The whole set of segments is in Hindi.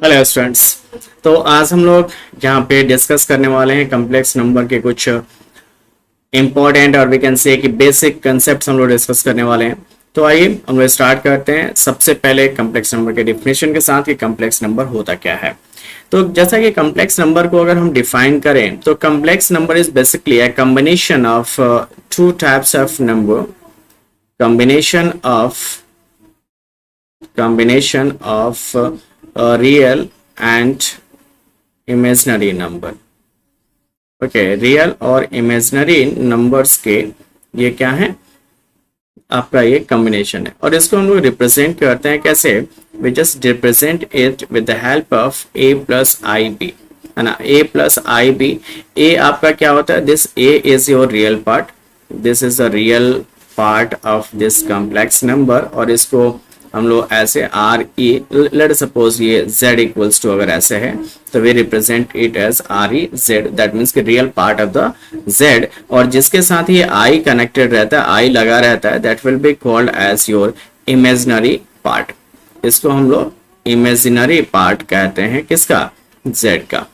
Hello students. तो आज हम लोग यहाँ पे डिस्कस करने वाले हैं कॉम्प्लेक्स नंबर के कुछ इम्पोर्टेंट और वी कैन से कि बेसिक कंसेप्ट्स हम लोग डिस्कस करने वाले हैं। तो आइए हम लोग स्टार्ट करते हैं सबसे पहले कॉम्प्लेक्स नंबर के डिफिनेशन के साथ कि कॉम्प्लेक्स नंबर होता क्या है। तो जैसा कि कॉम्प्लेक्स नंबर को अगर हम डिफाइन करें तो complex number is basically a combination of two types of number, combination of real and imaginary number। Okay, real और इमेजिनरी नंबर्स के ये क्या है, आपका ये कॉम्बिनेशन है। और इसको हम लोग रिप्रेजेंट करते हैं कैसे, we just represent it with the help of a plus i b, है ना। a plus i b, a आपका क्या होता है, this a is your real part, this is the real part of this complex number. और इसको हम लोग ऐसे आर ई, लेट सपोज ये z इक्वल्स टू अगर ऐसे है तो we represent it as r e z, that means कि real part of the z। और जिसके साथ ये i कनेक्टेड रहता है, i लगा रहता है, that will be called as your imaginary part. इसको हम लोग इमेजिनरी पार्ट कहते हैं, किसका, z का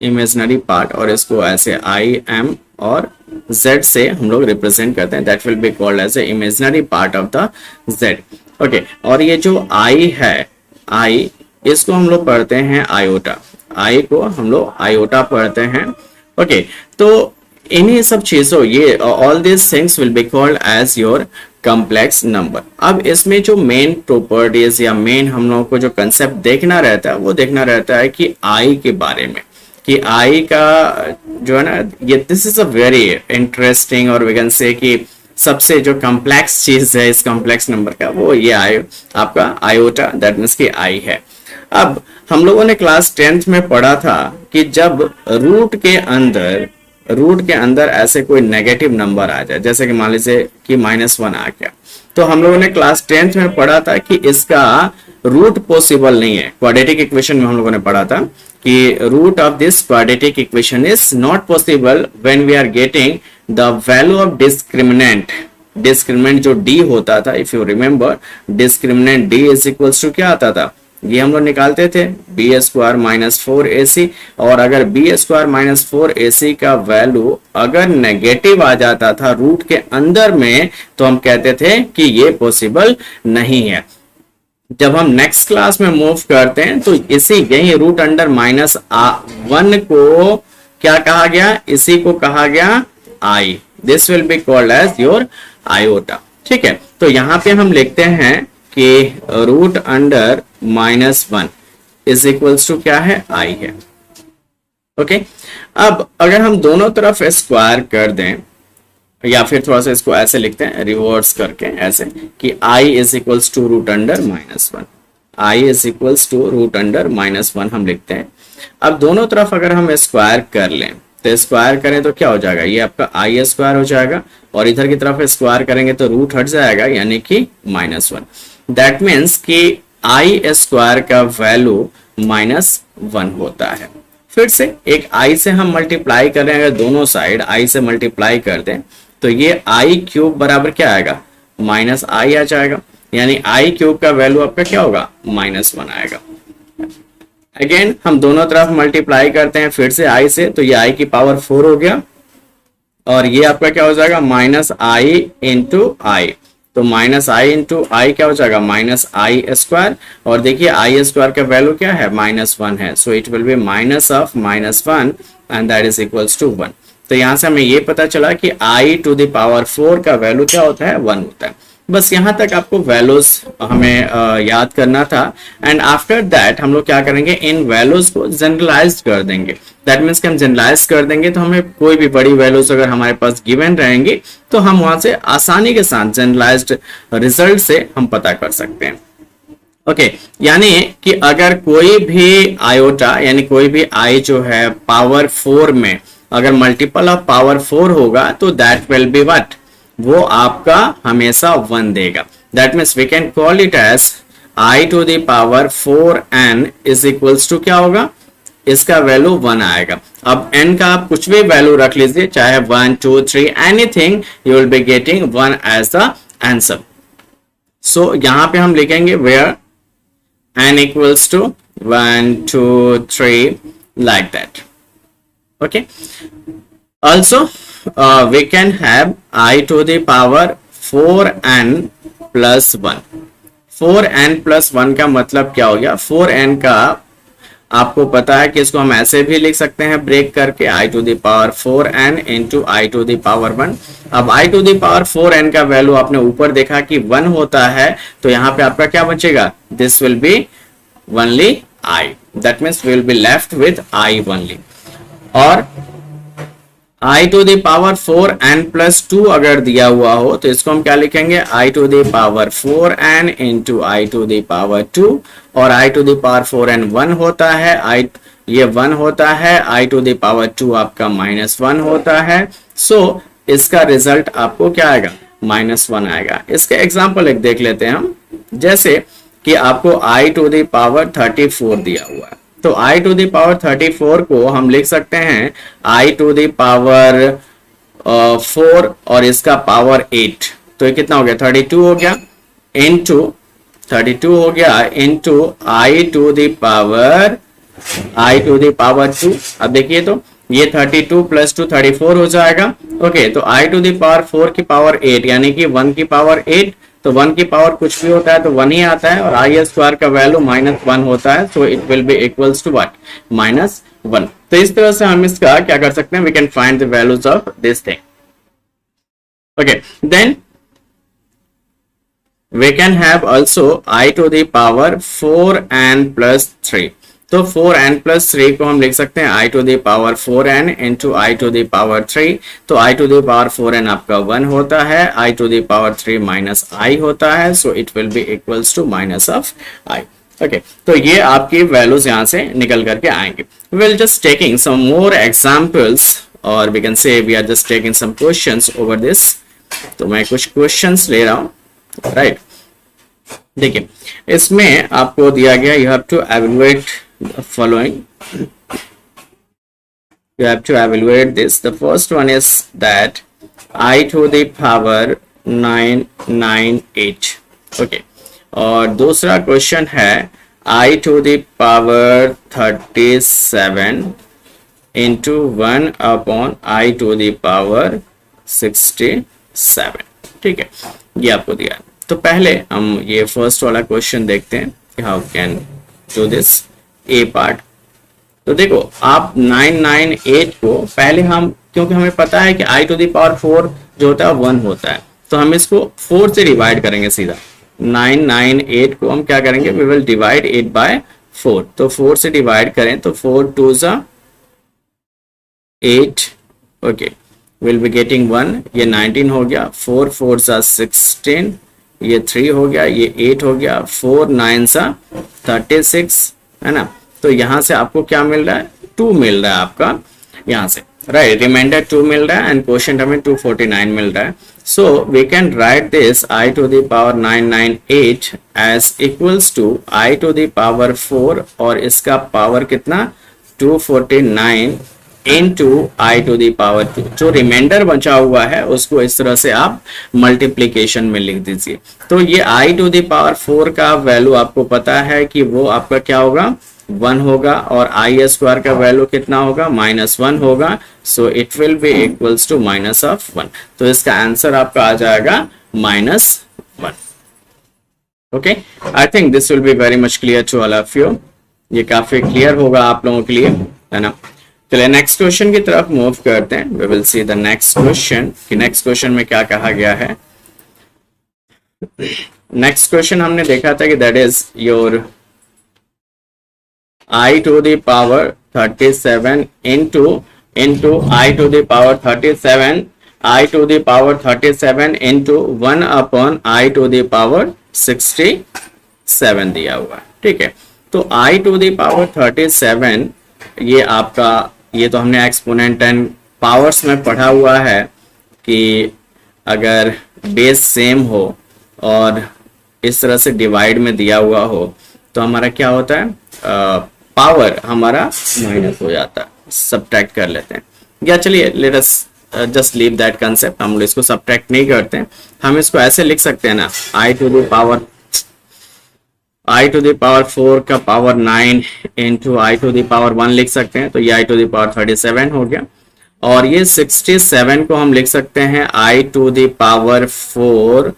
इमेजिनरी पार्ट। और इसको ऐसे आई एम और z से हम लोग रिप्रेजेंट करते हैं, that will be called as a imaginary part of the z। Okay, और ये जो i है, i इसको हम लोग पढ़ते हैं आयोटा, i को हम लोग आयोटा पढ़ते हैं। ओके, तो इन्हीं सब चीजों, ये all this things will be called as your complex number. अब इसमें जो मेन प्रॉपर्टीज या मेन हम लोगों को जो कंसेप्ट देखना रहता है वो देखना रहता है कि i के बारे में, कि i का जो है ना, ये this is a very interesting और वी कैन से कि सबसे जो कॉम्प्लेक्स चीज है इस कॉम्प्लेक्स नंबर का, वो ये आपका आयोटा, दैट मीन्स कि i है। अब हम लोगों ने क्लास 10th में पढ़ा था कि जब रूट के अंदर ऐसे कोई नेगेटिव नंबर आ जाए, जैसे कि मान लीजिए कि -1 आ गया, तो हम लोगों ने क्लास 10th में पढ़ा था कि इसका रूट पॉसिबल नहीं है। क्वाड्रेटिक इक्वेशन में हम लोगों ने पढ़ा था कि root of this quadratic equation is not possible when we are getting the value of discriminant जो d होता था, if you remember, discriminant d is equals to क्या आता था, ये हम लोग निकालते थे b स्क्वायर माइनस 4ac। और अगर b स्क्वायर माइनस 4ac का वैल्यू अगर नेगेटिव आ जाता था रूट के अंदर में, तो हम कहते थे कि ये पॉसिबल नहीं है। जब हम नेक्स्ट क्लास में मूव करते हैं तो इसी यही रूट अंडर -1 को क्या कहा गया, इसी को कहा गया i, this will be called as your iota. ठीक है, तो यहां पे हम लिखते हैं कि root under -1 is equals to क्या है, i है। ओके, अब अगर हम दोनों तरफ स्क्वायर कर दें, या फिर थोड़ा सा इसको ऐसे लिखते हैं रिवर्स करके, ऐसे कि i is equals to root under -1, i is equals to root under -1 हम लिखते हैं। अब दोनों तरफ अगर हम स्क्वायर कर लें तो स्क्वायर करें तो क्या हो जाएगा, ये आपका i स्क्वायर हो जाएगा, और इधर की तरफ स्क्वायर करेंगे तो रूट हट जाएगा, यानी कि -1। दैट मीन्स कि i स्क्वायर का वैल्यू -1 होता है। फिर से एक i से हम मल्टीप्लाई कर रहे हैं, अगर दोनों साइड i से मल्टीप्लाई कर दें तो ये i क्यूब बराबर क्या आएगा, -i आ जाएगा, यानी i क्यूब का वैल्यू आपका क्या होगा, -1 आएगा। अगेन हम दोनों तरफ मल्टीप्लाई करते हैं फिर से i से, तो ये i की पावर 4 हो गया, और ये आपका क्या हो जाएगा, -i इंटू i, तो -i इंटू i क्या हो जाएगा, -i स्क्वायर। और देखिए i स्क्वायर का वैल्यू क्या है, -1 है, so it will be minus of -1 and that is equals to 1। तो यहां से हमें ये पता चला कि i टू द पावर 4 का वैल्यू क्या होता है, 1 होता है। बस यहां तक आपको वैल्यूज हमें याद करना था। एंड आफ्टर दैट हम लोग क्या करेंगे, इन वैल्यूज को जनरलाइज कर देंगे। दैट मीन्स कि हम जनरलाइज कर देंगे तो हमें कोई भी बड़ी वैल्यूज अगर हमारे पास गिवन रहेंगी तो हम वहां से आसानी के साथ जनरलाइज्ड रिजल्ट से हम पता कर सकते हैं। ओके, यानी कि अगर कोई भी आयोटा यानी कोई भी i जो है पावर 4 में अगर मल्टीपल ऑफ पावर 4 होगा तो दैट विल बी व्हाट, वो आपका हमेशा 1 देगा। That means we can call it as i to the power 4n is equals to क्या होगा, इसका वैल्यू 1 आएगा। अब n का आप कुछ भी वैल्यू रख लीजिए, चाहे 1 2 3 anything, you will be getting 1 as the answer. So यहां पे हम लिखेंगे where n equals to 1 2 3 like that. Okay, also we can have I to the power 4n plus 1. 4n plus 1 का मतलब क्या हो गया? 4n का आपको पता है कि इसको हम ऐसे भी लिख सकते हैं ब्रेक करके, i to the power 4n into i to the power 1. अब i to the power 4n का वैल्यू आपने ऊपर देखा कि 1 होता है, तो यहाँ पे आपका क्या बचेगा? This will B only i, that means we will be left with i only. और i to the power 4n plus 2 अगर दिया हुआ हो तो इसको हम क्या लिखेंगे? i to the power 4n into i to the power 2, और i to the power 4n 1 होता है, ये 1 होता है, i to the power 2 आपका -1 होता है. सो इसका रिजल्ट आपको क्या आएगा? -1 आएगा. इसके एग्जाम्पल एक देख लेते हैं हम. जैसे कि आपको i to the power 34 दिया हुआ है, तो i to the power 34 को हम लिख सकते हैं i to the power 4 और इसका पावर 8, तो ये कितना हो गया? 32 हो गया, इनटू 32 हो गया into i to the power 2. अब देखिए तो ये 32 प्लस 2 34 हो जाएगा. ओके, तो i to the power 4 की पावर 8 यानी कि 1 की पावर 8, तो 1 की पावर कुछ भी होता है तो 1 ही आता है, और i स्क्वायर का वैल्यू -1 होता है, so it will be equals to what? -1. तो इस तरह से हम इसका क्या कर सकते हैं? We can find the values of this thing. Okay, then we can have also i to the power 4n plus 3. तो 4n plus 3 को हम लिख सकते हैं i to the power 4n into i to the power 3. तो i to the power 4n आपका 1 होता है, i to the power 3 minus i होता है, so it will be equals to minus of i. Okay, तो ये आपकी वैल्यूज यहाँ से निकल करके आएंगे. We will just taking some more examples, or we can say we are just taking some questions over this. तो मैं कुछ questions ले रहा हूँ, राइट. देखिए, इसमें आपको दिया गया you have to evaluate the following. You have to evaluate this. The first one is that I to the power 998. Okay, और दूसरा क्वेश्चन है I to the power 37 into 1 upon I to the power 67. ठीक है, ये आपको दिया है. तो पहले हम ये फर्स्ट वाला क्वेश्चन देखते हैं कि how can do this A part. तो देखो, आप 998 को पहले हम, क्योंकि हमें पता है कि i to the power 4 जो होता है 1 होता है, तो हम इसको 4 से डिवाइड करेंगे सीधा. 998 को हम क्या करेंगे? We will divide 8 by 4. तो 4 से डिवाइड करें तो 4 2 जा 8. Okay, will be getting 1. ये 19 हो गया, 4 4 जा 16, ये 3 हो गया, ये 8 हो गया, 4 9 सा 36, है ना. तो यहाँ से आपको क्या मिल रहा है? 2 मिल रहा है आपका यहाँ से, राइट. रिमाइंडर 2 मिल रहा है एंड क्वोशंट हमें 249 मिल रहा है. So we can write this i to the power 998 as equals to i to the power 4, और इसका पावर कितना? 249 into i to the power 2. जो रिमाइंडर बचा हुआ है उसको इस तरह से आप मल्टीप्लीकेशन में लिख दीजिए. तो ये i to the power 4 का वैल्यू आपको पता है कि वो आपका क्या होगा? 1 होगा, और i स्क्वायर का वैल्यू कितना होगा? -1 होगा, so it will be equals to minus of 1. तो इसका आंसर आपका आ जाएगा -1. Okay, I think this will be very much clear to all of you. ये काफी क्लियर होगा आप लोगों के लिए, है ना. चलिए नेक्स्ट क्वेश्चन की तरफ मूव करते हैं. We will see the next question कि नेक्स्ट क्वेश्चन में क्या कहा गया है. नेक्स्ट क्वेश्चन हमने देखा था कि that is your i to the power 37 into I to the power 37, I to the power 37 into 1 upon I to the power 67 दिया हुआ है. ठीक है, तो I to the power 37, ये आपका, ये तो हमने एक्सपोनेंट एंड पावर्स में पढ़ा हुआ है कि अगर बेस सेम हो और इस तरह से डिवाइड में दिया हुआ हो तो हमारा क्या होता है? पावर हमारा माइनस हो जाता है. सब्ट्रैक्ट कर लेते हैं, या चलिए let us just leave that concept. हम लोग इसको सब्ट्रैक्ट नहीं करते हैं, हम इसको ऐसे लिख सकते हैं ना, i to the power i to the power 4 का power 9 into i to the power 1 लिख सकते हैं, तो ये आई टू द पावर 37 हो गया। और ये 67 को हम लिख सकते हैं आई टू द पावर 4,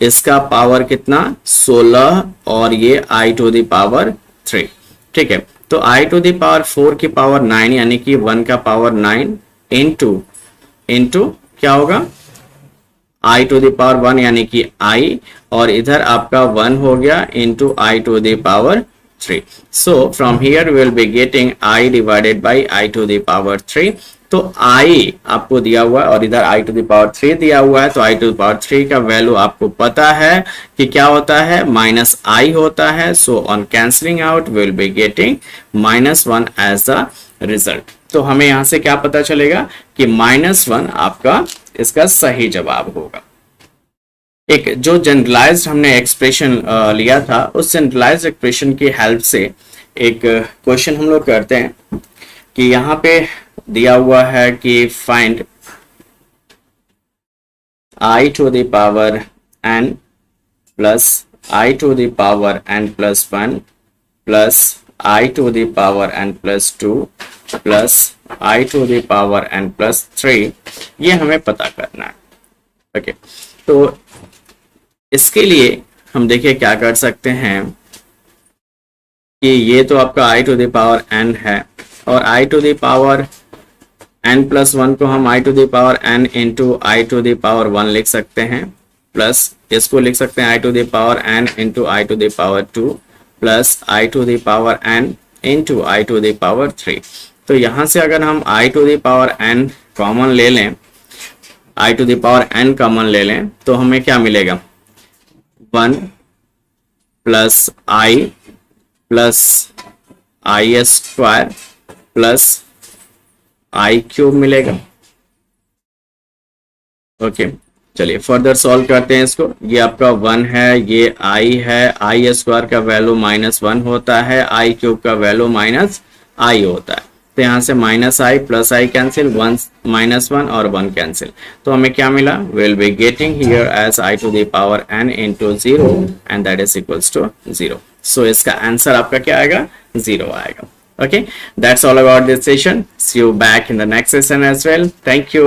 इसका पावर कितना 16, और ये आई टू द पावर 3। ठीक है, तो आई टू द पावर 4 की पावर 9 यानी कि 1 का पावर 9 इंटू क्या होगा आई टू द पावर 1 यानी कि आई, और इधर आपका 1 हो गया into i to the power 3। So from here we will be getting I divided by I to the power 3। तो I आपको दिया हुआ है और इधर I to the power 3 दिया हुआ है, तो I to the power 3 का वैल्यू आपको पता है कि क्या होता है, माइनस I होता है। So on cancelling out we will be getting -1 as the result। तो हमें यहाँ से क्या पता चलेगा कि -1 आपका इसका सही जवाब होगा। एक जो जनरलाइज्ड हमने एक्सप्रेशन लिया था, उस जनरलाइज्ड एक्सप्रेशन की हेल्प से एक क्वेश्चन हम लोग करते हैं कि यहाँ पे दिया हुआ है कि find i to the power n plus i to the power n plus 1 plus i to the power n plus 2 plus i to the power n plus 3, ये हमें पता करना है। ओके, तो इसके लिए हम देखिए क्या कर सकते हैं कि ये तो आपका i to the power n है, और i to the power n plus 1 को हम i to the power n into i to the power 1 लिख सकते हैं, प्लस इसको लिख सकते हैं i to the power n into i to the power 2 plus i to the power n into i to the power 3। तो यहाँ से अगर हम i to the power n common ले लें, i to the power n common ले लें, तो हमें क्या मिलेगा 1 plus i plus i square plus i cube मिलेगा। ओके, चलिए फर्दर सॉल्व करते हैं इसको। ये आपका 1 है, ये i है, i स्क्वायर का वैल्यू -1 होता है, i क्यूब का वैल्यू -i होता है। तो यहाँ से -i प्लस i कैंसिल, 1 -1 और 1 कैंसिल, तो हमें क्या मिला, will be getting here as i to the power n into 0 and that is equals to 0। So इसका आंसर आपका क्या आएगा, 0 आएगा। Okay, that's all about this session. See you back in the next session as well. Thank you.